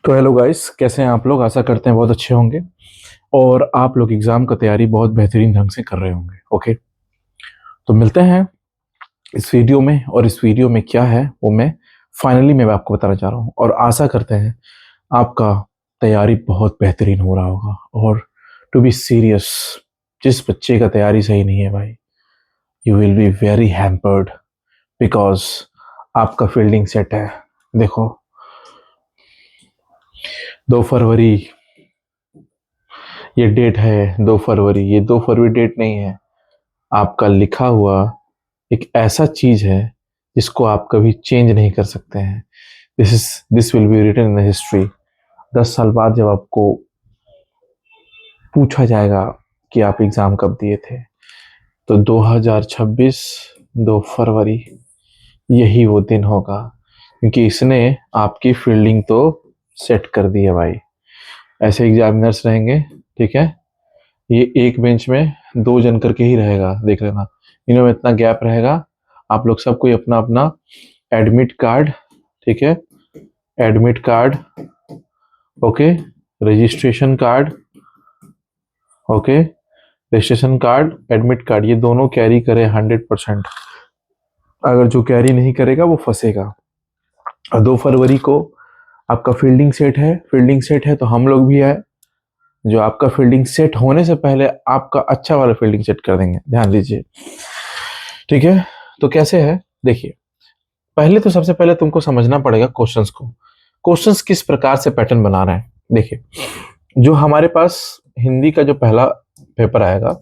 तो hello guys, कैसे हैं आप लोग? आशा करते हैं बहुत अच्छे होंगे और आप लोग एग्जाम का तैयारी बहुत बेहतरीन ढंग से कर रहे होंगे। ओके, तो मिलते हैं इस वीडियो में। और इस वीडियो में क्या है वो मैं आपको बताना चाह रहा हूँ और आशा करते हैं आपका तैयारी बहुत बेहतरीन हो रहा होगा। और टू बी सीरियस, जिस बच्चे का तैयारी सही नहीं है भाई, you will be very hampered because आपका फील्डिंग सेट है। देखो, 2 फरवरी ये डेट है। 2 फरवरी, ये 2 फरवरी डेट नहीं है। आपका लिखा हुआ एक ऐसा चीज है जिसको आप कभी चेंज नहीं कर सकते हैं। This will be written in the history. 10 साल बाद जब आपको पूछा जाएगा कि आप एग्जाम कब दिए थे, तो 2026 2 फरवरी यही वो दिन होगा, क्योंकि इसने आपकी फील्डिंग तो सेट कर दी है भाई। ऐसे एग्जामिनर्स रहेंगे, ठीक है, ये एक बेंच में 2 जन करके ही रहेगा, देख लेना। इनमें इतना गैप रहेगा। आप लोग सब कोई अपना अपना एडमिट कार्ड, ठीक है, admit card, okay, registration card, okay, registration card, admit card, ये दोनों कैरी करें 100%। अगर जो कैरी नहीं करेगा वो फंसेगा। और 2 फरवरी को आपका फील्डिंग सेट है तो हम लोग भी है जो आपका फील्डिंग सेट होने से पहले आपका अच्छा वाला फील्डिंग सेट कर देंगे। ध्यान दीजिए, ठीक है। तो कैसे है, देखिए, पहले तो सबसे पहले तुमको समझना पड़ेगा क्वेश्चंस को। क्वेश्चंस किस प्रकार से पैटर्न बना रहे हैं। देखिए, जो हमारे पास हिंदी का जो पहला पेपर आएगा,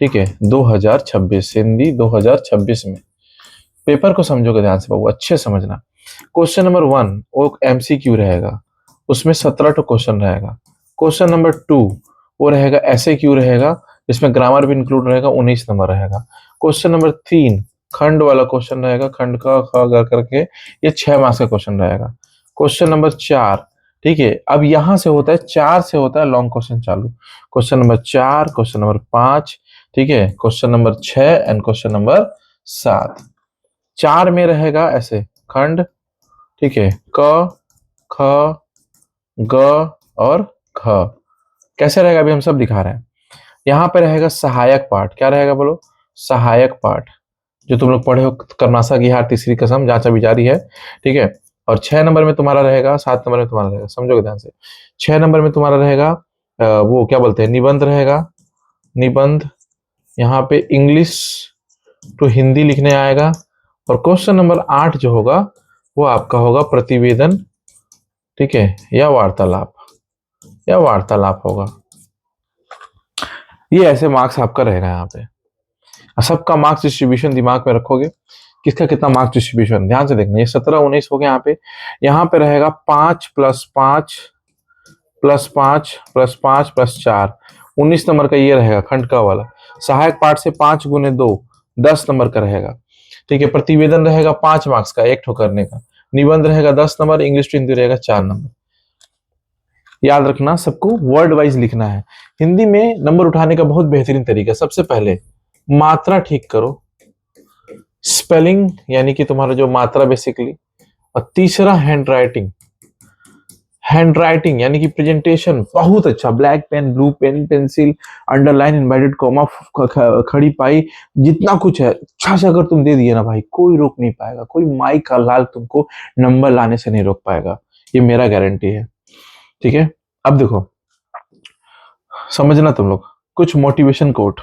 ठीक है, 2026 हिंदी 2026 में पेपर को समझोगे ध्यान से बाबू, अच्छे समझना। क्वेश्चन नंबर 1 वो एमसीक्यू रहेगा, उसमें 17 क्वेश्चन रहेगा। क्वेश्चन नंबर 2 वो रहेगा ऐसे क्यू रहेगा, जिसमें ग्रामर भी इंक्लूड रहेगा, 19 नंबर रहेगा। क्वेश्चन नंबर 3 खंड वाला क्वेश्चन रहेगा, खंड का ख ग करके, ये 6 मार्क्स का क्वेश्चन रहेगा। क्वेश्चन नंबर 4, ठीक है, अब यहां से होता है 4 से होता है लॉन्ग क्वेश्चन चालू। क्वेश्चन नंबर 4, क्वेश्चन नंबर 5, ठीक है, question number 6 and question number 7। 4 में रहेगा ऐसे खंड, ठीक है, क ख ग और घ। कैसे रहेगा अभी हम सब दिखा रहे हैं। यहाँ पे रहेगा सहायक पाठ। क्या रहेगा बोलो? सहायक पाठ, जो तुम लोग पढ़े हो, कर्नासा की हार तीसरी कसम, जांच अभी जारी है, ठीक है। और 6 नंबर में तुम्हारा रहेगा, 7 नंबर में तुम्हारा रहेगा, समझोगे ध्यान से। 6 नंबर में तुम्हारा रहेगा वो क्या बोलते हैं, निबंध रहेगा। निबंध, यहाँ पे इंग्लिश टू हिंदी लिखने आएगा। और क्वेश्चन नंबर 8 जो होगा वो आपका होगा प्रतिवेदन, ठीक है, या वार्तालाप होगा। ये ऐसे मार्क्स आपका रहेगा यहाँ पे। सबका मार्क्स डिस्ट्रीब्यूशन दिमाग में रखोगे, किसका कितना मार्क्स डिस्ट्रीब्यूशन, ध्यान से देखना। ये 17 19 हो गया। यहाँ पे रहेगा 5+5+5+5+4, 19 नंबर का ये रहेगा खंड का वाला। सहायक पाठ से 5 × 2 10 नंबर का रहेगा, ठीक है। प्रतिवेदन रहेगा 5 मार्क्स का, एक ठो करने का। निबंध रहेगा 10 नंबर, इंग्लिश टू हिंदी रहेगा 4 नंबर। याद रखना, सबको वर्ड वाइज लिखना है। हिंदी में नंबर उठाने का बहुत बेहतरीन तरीका, सबसे पहले मात्रा ठीक करो, स्पेलिंग यानी कि तुम्हारा जो मात्रा बेसिकली। और तीसरा हैंड राइटिंग यानी कि प्रेजेंटेशन बहुत अच्छा, black pen, blue pen, pencil, underline, inverted comma, खड़ी पाई, जितना कुछ है अच्छा से अगर तुम दे दिए ना भाई, कोई रोक नहीं पाएगा। कोई माई का लाल तुमको नंबर लाने से नहीं रोक पाएगा, ये मेरा गारंटी है, ठीक है। अब देखो, समझना तुम लोग कुछ मोटिवेशन कोट।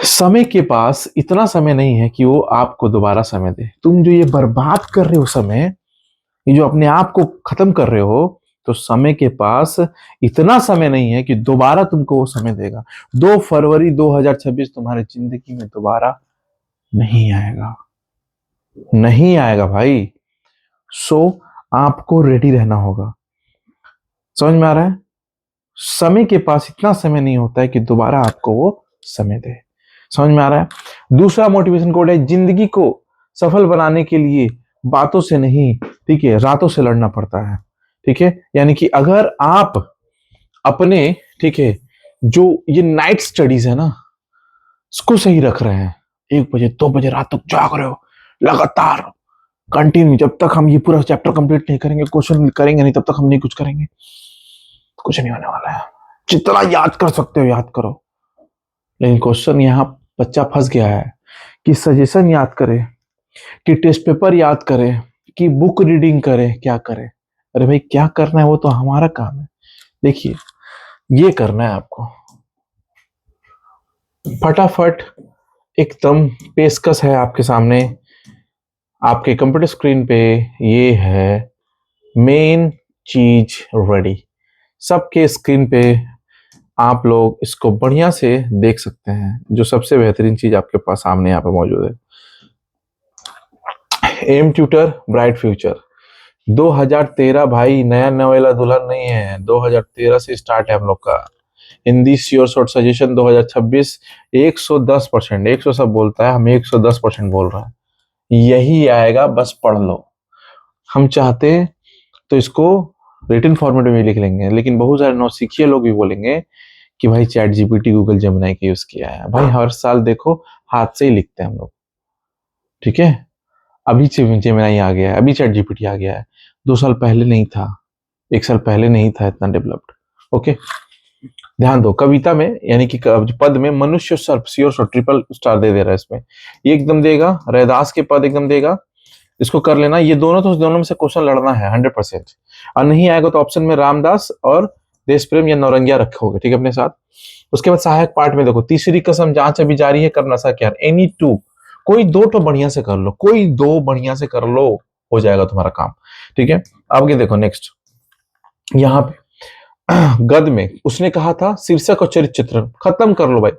समय के पास इतना समय नहीं है कि वो आपको दोबारा समय दे। तुम जो ये बर्बाद कर रहे हो समय, ये जो अपने आप को खत्म कर रहे हो, तो समय के पास इतना समय नहीं है कि दोबारा तुमको वो समय देगा। 2 फरवरी 2026 तुम्हारी जिंदगी में दोबारा नहीं आएगा, नहीं आएगा भाई। सो आपको रेडी रहना होगा। समझ में आ रहा है? समय के पास इतना समय नहीं होता है कि दोबारा आपको वो समय दे। समझ में आ रहा है? दूसरा मोटिवेशन कोड है, जिंदगी को सफल बनाने के लिए बातों से नहीं, ठीक है, रातों से लड़ना पड़ता है, ठीक है। यानी कि अगर आप अपने, ठीक है, जो ये नाइट स्टडीज है ना, इसको सही रख रहे हैं, 1 बजे 2 बजे रात तक जाग रहे हो लगातार, कंटिन्यू, जब तक हम ये पूरा चैप्टर कंप्लीट नहीं करेंगे, क्वेश्चन करेंगे नहीं, तब तक हम नहीं कुछ करेंगे, कुछ नहीं होने वाला है। जितना याद कर सकते हो याद करो, लेकिन क्वेश्चन यहाँ बच्चा फंस गया है कि सजेशन याद करे, कि टेस्ट पेपर याद करे, कि बुक रीडिंग करे, क्या करे। अरे भाई क्या करना है वो तो हमारा काम है। देखिए ये करना है आपको, फटाफट एकदम पेशकश है आपके सामने, आपके कंप्यूटर स्क्रीन पे ये है मेन चीज रेडी, सबके स्क्रीन पे आप लोग इसको बढ़िया से देख सकते हैं। जो सबसे बेहतरीन चीज आपके पास सामने यहाँ पे मौजूद है, एम ट्यूटर ब्राइट फ्यूचर 2013। भाई नया नवेला दुल्हन नहीं है, 2013 से स्टार्ट है हम लोग का। हिंदी श्योर शॉर्ट सजेशन 2026 110%, 100 सब बोलता है, हम 110% बोल रहा है, यही आएगा, बस पढ़ लो। हम चाहते तो इसको रिटन फॉर्मेट में भी लिख लेंगे, लेकिन बहुत सारे नौसिखिए लोग भी बोलेंगे कि भाई चैट जीपीटी गूगल जेमिनी का यूज किया है। भाई हर साल देखो हाथ से ही लिखते हैं हम लोग, ठीक है। अभी जेमिनी आ गया है, अभी चैट जीपीटी आ गया है, 2 साल पहले नहीं था, 1 साल पहले नहीं था इतना डेवलप्ड। ओके, ध्यान दो, कविता में यानी कि पद में मनुष्य सर्प श्योर ट्रिपल स्टार दे दे रहा है इसमें, ये एकदम देगा। रैदास के पद एकदम देगा, इसको कर लेना। ये दोनों तो दोनों में से क्वेश्चन लड़ना है 100%, और नहीं आएगा तो ऑप्शन में रामदास और देश प्रेम या नौरंगिया रखोगे, ठीक है, अपने साथ। उसके बाद सहायक पाठ में देखो, तीसरी कसम जांच अभी जारी है, करना सा क्या, एनी टू, कोई दो तो बढ़िया से कर लो, कोई दो बढ़िया से कर लो, हो जाएगा तुम्हारा काम, ठीक है। आगे देखो नेक्स्ट, यहाँ पे गद में उसने कहा था शीर्षक और चरित्र चित्रण खत्म कर लो भाई,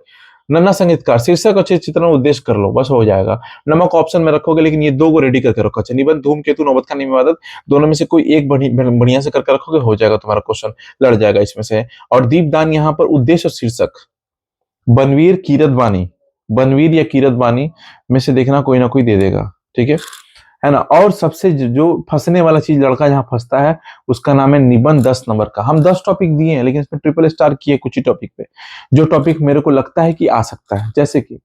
नन्ना संगीतकार शीर्षक और चरित्र चित्रण उद्देश्य कर लो, बस हो जाएगा। नमक ऑप्शन में रखोगे, लेकिन ये दो को रेडी करके रखो। अच्छा, निबंध धूमकेतु नौबत खानी इबादत, दोनों में से कोई एक बढ़िया से करके रखोगे, हो जाएगा तुम्हारा क्वेश्चन, लड़ जाएगा इसमें से। और दीपदान यहाँ पर उद्देश्य और शीर्षक, बनवीर कीरत बानी, बनवीर या कीरत बानी में से देखना, कोई ना कोई दे देगा, ठीक है ना। और सबसे जो फंसने वाला चीज लड़का जहां फंसता है उसका नाम है निबंध 10 नंबर का। हम 10 टॉपिक दिए हैं, लेकिन इसमें ट्रिपल स्टार किए कुछ ही टॉपिक पे, जो टॉपिक मेरे को लगता है कि आ सकता है, जैसे कि,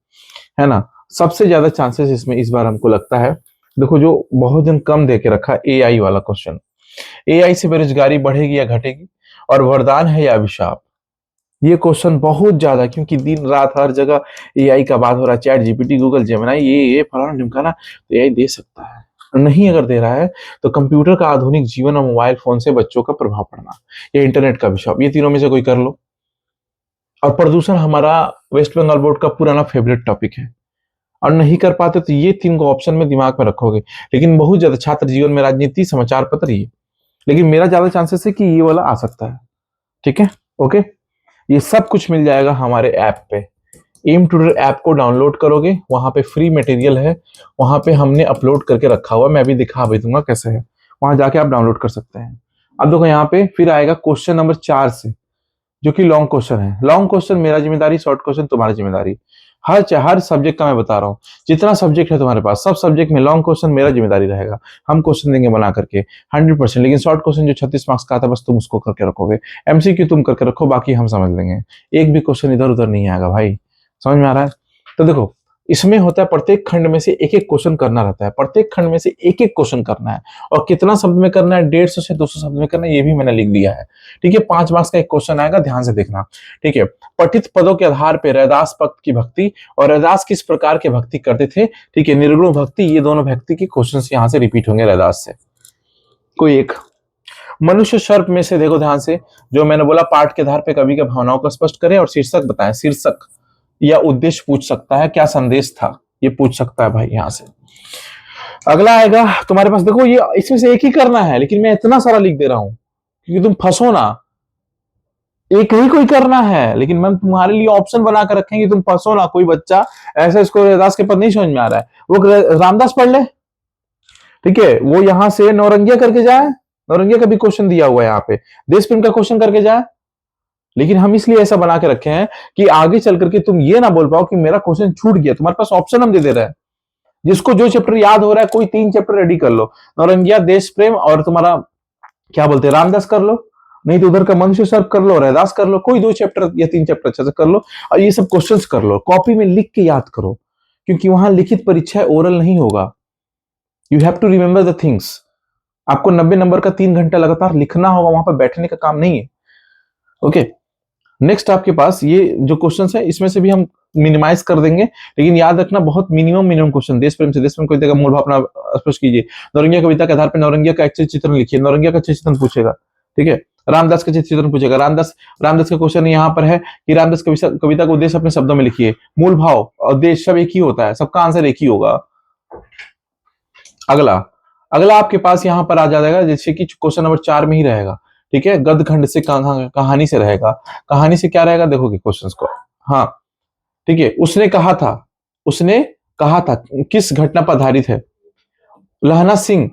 है ना, सबसे ज्यादा चांसेस इसमें इस बार हमको लगता है, देखो जो बहुत जन कम दे के रखा, एआई वाला क्वेश्चन, एआई से बेरोजगारी बढ़ेगी या घटेगी, और वरदान है या अभिशाप। ये क्वेश्चन बहुत ज्यादा, क्योंकि दिन रात हर जगह एआई का बात हो रहा है, चैट जीपीटी गूगल जेमिनी ये फलाना ढिमकाना, तो एआई दे सकता है। नहीं अगर दे रहा है तो कंप्यूटर का आधुनिक जीवन और मोबाइल फोन से बच्चों का प्रभाव पड़ना, या इंटरनेट का अभिशाप, ये तीनों में से कोई कर लो। और प्रदूषण हमारा वेस्ट बंगाल बोर्ड का पुराना फेवरेट टॉपिक है, और नहीं कर पाते तो ये 3 को ऑप्शन में दिमाग में रखोगे। लेकिन बहुत ज्यादा छात्र जीवन में राजनीति, समाचार पत्र, ये, लेकिन मेरा ज्यादा चांसेस है कि ये वाला आ सकता है, ठीक है। ओके, ये सब कुछ मिल जाएगा हमारे ऐप पे। एम ट्यूटर ऐप को डाउनलोड करोगे, वहां पे फ्री मटेरियल है, वहां पे हमने अपलोड करके रखा हुआ, मैं अभी दिखा भी दूंगा कैसे है, वहां जाके आप डाउनलोड कर सकते हैं। अब देखो यहाँ पे फिर आएगा क्वेश्चन नंबर 4 से, जो कि लॉन्ग क्वेश्चन है। लॉन्ग क्वेश्चन मेरा जिम्मेदारी, शॉर्ट क्वेश्चन तुम्हारी जिम्मेदारी। हर सब्जेक्ट का मैं बता रहा हूँ, जितना सब्जेक्ट है तुम्हारे पास, सब सब्जेक्ट में लॉन्ग क्वेश्चन मेरा जिम्मेदारी रहेगा। हम क्वेश्चन देंगे बना करके 100%, लेकिन शॉर्ट क्वेश्चन जो 36 मार्क्स का आता है, बस तुम उसको करके रखोगे। एमसीक्यू तुम करके रखो, बाकी हम समझ लेंगे। एक भी क्वेश्चन इधर उधर नहीं आएगा भाई, समझ में आ रहा है। तो देखो इसमें होता है प्रत्येक खंड में से एक एक क्वेश्चन करना रहता है, प्रत्येक खंड में से एक एक क्वेश्चन करना है, और कितना शब्द में करना है, 150 से 200 शब्द में करना है, ये भी मैंने लिख दिया है, ठीक है। 5 मार्क्स का एक क्वेश्चन आएगा, ध्यान से देखना, ठीक है। पठित पदों के आधार पर रैदास पद की भक्ति और रैदास किस प्रकार की भक्ति करते थे, ठीक है। निर्गुण भक्ति, ये दोनों भक्ति के क्वेश्चन यहाँ से रिपीट होंगे रैदास से, कोई एक। मनुष्य सर्प में से देखो ध्यान से, जो मैंने बोला पाठ के आधार पर कवि के भावनाओं को स्पष्ट करें और शीर्षक बताएं, शीर्षक या उद्देश्य पूछ सकता है, क्या संदेश था, ये पूछ सकता है भाई यहां से। अगला आएगा तुम्हारे पास, देखो ये इसमें से एक ही करना है, लेकिन मैं इतना सारा लिख दे रहा हूं क्योंकि तुम फंसो ना, एक ही कोई करना है, लेकिन मैं तुम्हारे लिए ऑप्शन बना कर रखेंगे, तुम फंसो ना। कोई बच्चा ऐसा इसको रैदास के पद नहीं समझ में आ रहा है, वो रामदास पढ़ ले, ठीक है, वो यहां से नौरंगिया करके जाए, नौरंगिया का भी क्वेश्चन दिया हुआ है यहाँ पे, देश प्रेम का क्वेश्चन करके जाए। लेकिन हम इसलिए ऐसा बना के रखे हैं कि आगे चल करके तुम ये ना बोल पाओ कि मेरा क्वेश्चन छूट गया, तुम्हारे पास ऑप्शन हम दे रहे हैं, जिसको जो चैप्टर याद हो रहा है, कोई 3 चैप्टर रेडी कर लो, नौरंगिया, देश प्रेम और तुम्हारा क्या बोलते हैं रामदास कर लो, नहीं तो उधर का मनुष्य सर्व कर लो, रैदास कर लो, कोई 2 चैप्टर या 3 चैप्टर अच्छे से कर लो, और ये सब क्वेश्चंस कर लो, कॉपी में लिख के याद करो, क्योंकि वहां लिखित परीक्षा ओरल नहीं होगा, you have to remember the things. आपको 90 नंबर का 3 घंटा लगातार लिखना होगा, वहां पर बैठने का काम नहीं है। ओके, नेक्स्ट आपके पास ये जो क्वेश्चन है इसमें से भी हम मिनिमाइज कर देंगे, लेकिन याद रखना बहुत मिनिमम क्वेश्चन। देश प्रेम से, देश प्रेम कविता का मूल भाव अपना स्पष्ट कीजिए। नौरंगिया कविता के आधार पर नौरंगिया का एक चित्रण लिखिए। नौरंगिया का चित्रण पूछेगा, ठीक है। रामदास का चित्रण पूछेगा। रामदास रामदास का क्वेश्चन यहाँ पर है कि रामदास कविता का उद्देश्य अपने शब्दों में लिखिए। मूल भाव और उद्देश्य सब एक ही होता है, सबका आंसर एक ही होगा। अगला अगला आपके पास यहाँ पर आ जाएगा, जैसे कि क्वेश्चन नंबर 4 में ही रहेगा, ठीक है। गद्य खंड से कहानी से रहेगा। कहानी से क्या रहेगा, देखोगे क्वेश्चंस को। हाँ, ठीक है। उसने कहा था किस घटना पर आधारित है। लहना सिंह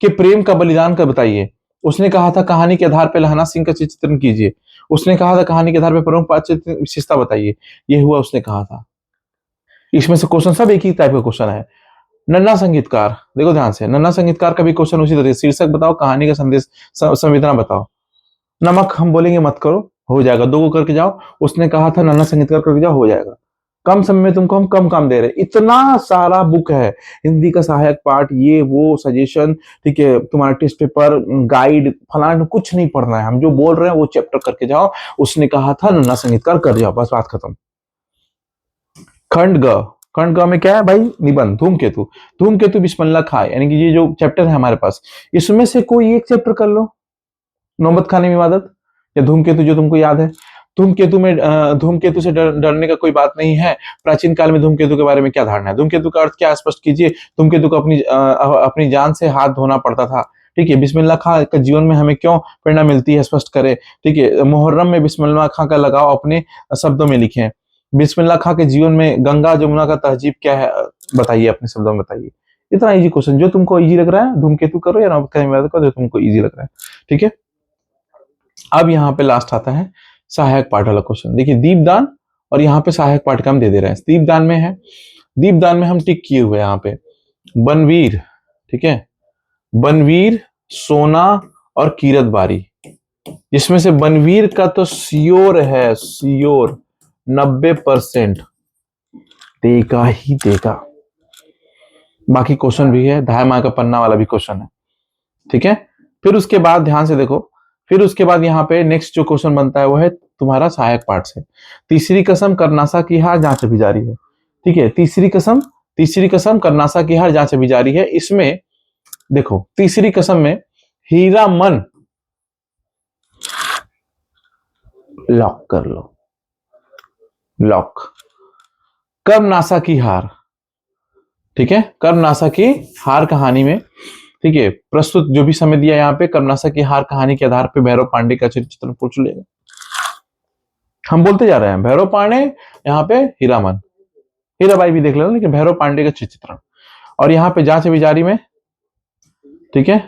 के प्रेम का बलिदान का बताइए। उसने कहा था कहानी के आधार पर लहना सिंह का चित्रण कीजिए। उसने कहा था कहानी के आधार पर प्रमुख पात्र विशेषता बताइए। ये हुआ उसने कहा था। इसमें से क्वेश्चन सब एक ही टाइप का क्वेश्चन है। नन्ना संगीतकार, देखो ध्यान से, नन्ना संगीतकार का भी क्वेश्चन उसी तरह, शीर्षक बताओ, कहानी का संदेश संवेदना बताओ। नमक हम बोलेंगे मत करो, हो जाएगा। 2 को करके जाओ। उसने कहा था नन्ना संगीतकार करके जाओ, हो जाएगा। कम समय में तुमको हम कम काम दे रहे हैं, इतना सारा बुक है। हिंदी का सहायक पाठ, ये वो सजेशन, ठीक है, तुम्हारा टेस्ट पेपर, गाइड, फलाना कुछ नहीं पढ़ना है। हम जो बोल रहे हैं वो चैप्टर करके जाओ। उसने कहा था नन्ना संगीतकार कर जाओ, बस बात खत्म। खंड ग में क्या है भाई, निबंध। धूमकेतु, धूमकेतु बिस्मिल्लाह खां, यानी कि ये जो चैप्टर है हमारे पास, इसमें से कोई एक चैप्टर कर लो। नौबत खाने में इबादत या धूमकेतु जो तुमको याद है। धूमकेतु से डरने का कोई बात नहीं है। प्राचीन काल में धूमकेतु के बारे में क्या धारणा है। धूमकेतु का अर्थ क्या, स्पष्ट कीजिए। धूमकेतु को अपनी जान से हाथ धोना पड़ता था, ठीक है। बिस्मिल्लाह खां का जीवन में हमें क्यों प्रेरणा मिलती है, स्पष्ट करें, ठीक है। मुहर्रम में बिस्मिल्लाह खां का लगाव अपने शब्दों में लिखें। बिस्मिल्लाह खां के जीवन में गंगा जमुना का तहजीब क्या है, बताइए, अपने शब्दों में बताइए। इतना इजी क्वेश्चन, जो तुमको इजी लग रहा है धूमकेतु करो या नौबत खाने में इबादत करो, जो तुमको इजी लग रहा है, ठीक है। अब यहाँ पे लास्ट आता है सहायक पाठ वाला क्वेश्चन। देखिए, दीपदान और यहाँ पे सहायक पाठ का हम दे रहे हैं। दीपदान में है, दीपदान में हम टिक किए हुए यहाँ पे बनवीर, ठीक है, बनवीर, सोना और कीरत बारी। इसमें से बनवीर का तो श्योर है, श्योर 90% देगा ही देगा। बाकी क्वेश्चन भी है, 2.5 मार्क का पन्ना वाला भी क्वेश्चन है, ठीक है। फिर उसके बाद ध्यान से देखो, फिर उसके बाद यहाँ पे नेक्स्ट जो क्वेश्चन बनता है वो है तुम्हारा सहायक पाठ से। तीसरी कसम करनासा की हार जांच अभी जारी है, ठीक है। तीसरी कसम करनासा की हार जांच अभी जारी है। इसमें देखो, तीसरी कसम में हीरामन लॉक कर लो, लॉक। कर्मनासा की हार, ठीक है, कर्मनासा की हार कहानी में, ठीक है, प्रस्तुत जो भी समय दिया यहाँ पे, कर्मनासा की हार कहानी के आधार पे भैरव पांडे का चित्रण पूछ लेगा। हम बोलते जा रहे हैं भैरव पांडे, यहाँ पे हीरामन, हीराबाई भी देख लेना, लेकिन भैरव पांडे का चित्रण। और यहाँ पे जांच अभी जारी में, ठीक है,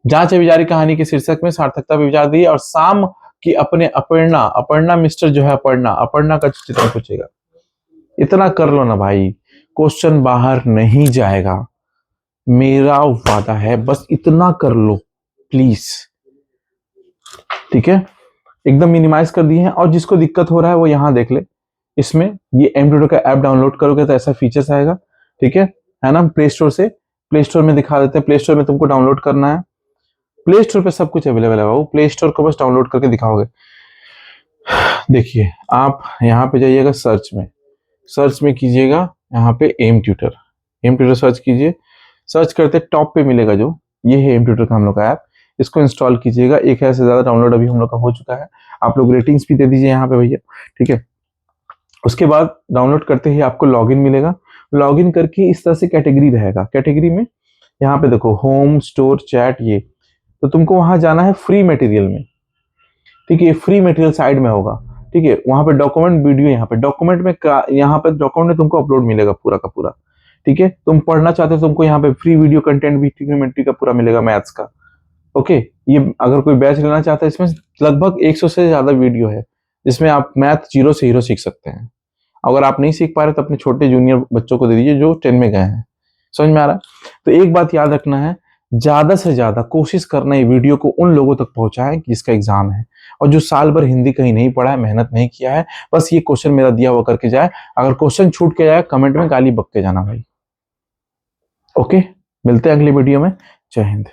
जांच अभी जारी कहानी के शीर्षक में सार्थकता पे विचार दी। और शाम की अपने अपर्णा मिस्टर जो है अपर्णा का चित्रण पूछेगा। इतना कर लो ना भाई, क्वेश्चन बाहर नहीं जाएगा, मेरा वादा है, बस इतना कर लो प्लीज, ठीक है। एकदम मिनिमाइज कर दिए हैं। और जिसको दिक्कत हो रहा है वो यहाँ देख ले, इसमें ये एमट्यूटर का ऐप डाउनलोड करोगे तो ऐसा फीचर्स आएगा, ठीक है ना। प्ले स्टोर में दिखा देते हैं। प्ले स्टोर में तुमको डाउनलोड करना है। प्ले स्टोर पे सब कुछ अवेलेबल है, वो प्ले स्टोर को बस डाउनलोड करके दिखाओगे। देखिए, आप यहाँ पे जाइएगा, सर्च में कीजिएगा यहाँ पे एम ट्यूटर सर्च कीजिए। सर्च करते टॉप पे मिलेगा जो, ये है एम ट्यूटर का हम लोग का ऐप। इसको इंस्टॉल कीजिएगा। 1000 से ज्यादा डाउनलोड अभी हम लोग का हो चुका है। आप लोग रेटिंग्स भी दे दीजिए यहाँ पे भैया, ठीक है। उसके बाद डाउनलोड करते ही आपको लॉगिन मिलेगा। लॉगिन करके इस तरह से कैटेगरी रहेगा। कैटेगरी में यहाँ पे देखो होम, स्टोर, चैट, ये तो तुमको वहां जाना है फ्री मटेरियल में, ठीक है। फ्री मटेरियल साइड में होगा, ठीक है। वहां पे डॉक्यूमेंट वीडियो, यहाँ पे डॉक्यूमेंट में यहाँ पे डॉक्यूमेंट में तुमको अपलोड मिलेगा पूरा का पूरा, ठीक है। तुम पढ़ना चाहते हो तुमको यहाँ पे फ्री वीडियो कंटेंट भी ट्रिग्नोमेट्री का पूरा मिलेगा, मैथ्स का, ओके। ये अगर कोई बैच लेना चाहता है, इसमें लगभग 100 से ज्यादा वीडियो है, जिसमें आप मैथ 0 से हीरो सीख सकते हैं। अगर आप नहीं सीख पा रहे तो अपने छोटे जूनियर बच्चों को दे दीजिए जो 10 में गए हैं। समझ में आ रहा है। तो एक बात याद रखना है, ज्यादा से ज्यादा कोशिश करना है वीडियो को उन लोगों तक पहुंचाएं कि इसका एग्जाम है, और जो साल भर हिंदी कहीं नहीं पढ़ा है, मेहनत नहीं किया है, बस ये क्वेश्चन मेरा दिया हुआ करके जाए। अगर क्वेश्चन छूट के जाए, कमेंट में गाली बक के जाना भाई, ओके। मिलते हैं अगली वीडियो में। जय हिंद।